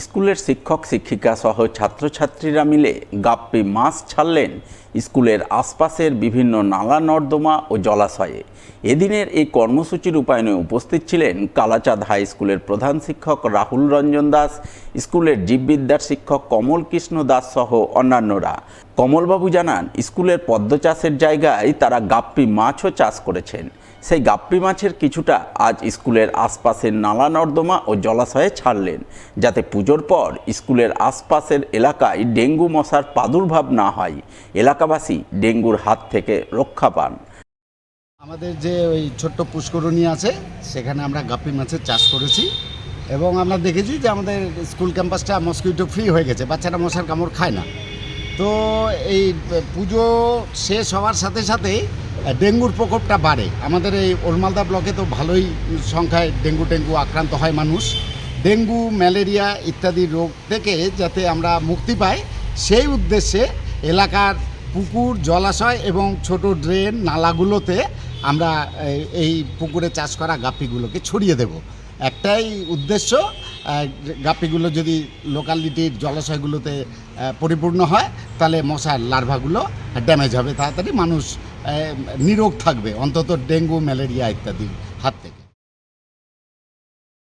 স্কুলের শিক্ষক শিক্ষিকা সহ ছাত্রছাত্রীরা মিলে গাপ্পি মাছ ছাড়লেন স্কুলের আশপাশের বিভিন্ন নালা নর্দমা ও জলাশয়ে। এদিনের এই কর্মসূচির রূপায়ণে উপস্থিত ছিলেন কালাচাঁদ হাই স্কুলের প্রধান শিক্ষক রাহুল রঞ্জন দাস, স্কুলের জীববিদ্যার শিক্ষক কমল কৃষ্ণ দাস সহ অন্যান্যরা। কমলবাবু জানান, স্কুলের পদ্ম চাষের জায়গায় তারা গাপ্পি মাছও চাষ করেছেন। সেই গাপ্পি মাছের কিছুটা আজ স্কুলের আশপাশের নালা নর্দমা ও জলাশয়ে ছাড়লেন, যাতে পুজোর পর স্কুলের আশপাশের এলাকায় ডেঙ্গু মশার প্রাদুর্ভাব না হয়, এলাকাবাসী ডেঙ্গুর হাত থেকে রক্ষা পান। আমাদের যে ওই ছোট্ট পুষ্করণী আছে, সেখানে আমরা গাপ্পি মাছের চাষ করেছি এবং আমরা দেখেছি যে আমাদের স্কুল ক্যাম্পাসটা মসকিউটো ফ্রি হয়ে গেছে, বাচ্চারা মশার কামড় খায় না। তো এই পুজো শেষ হওয়ার সাথে সাথে ডেঙ্গুর প্রকোপটা বাড়ে। আমাদের এই ওলমালদা ব্লকে তো ভালোই সংখ্যায় ডেঙ্গু আক্রান্ত হয় মানুষ। ডেঙ্গু, ম্যালেরিয়া ইত্যাদি রোগ থেকে যাতে আমরা মুক্তি পাই, সেই উদ্দেশ্যে এলাকার পুকুর, জলাশয় এবং ছোট ড্রেন, নালাগুলোতে আমরা এই পুকুরে চাষ করা গাপ্পিগুলোকে ছড়িয়ে দেব। একটাই উদ্দেশ্য, গাপ্পিগুলো যদি লোকালিটির জলাশয়গুলোতে পরিপূর্ণ হয়, তাহলে মশার লার্ভাগুলো ড্যামেজ হবে, তাড়াতাড়ি মানুষ নিরোগ থাকবে অন্তত ডেঙ্গু, ম্যালেরিয়া ইত্যাদির হাত থেকে।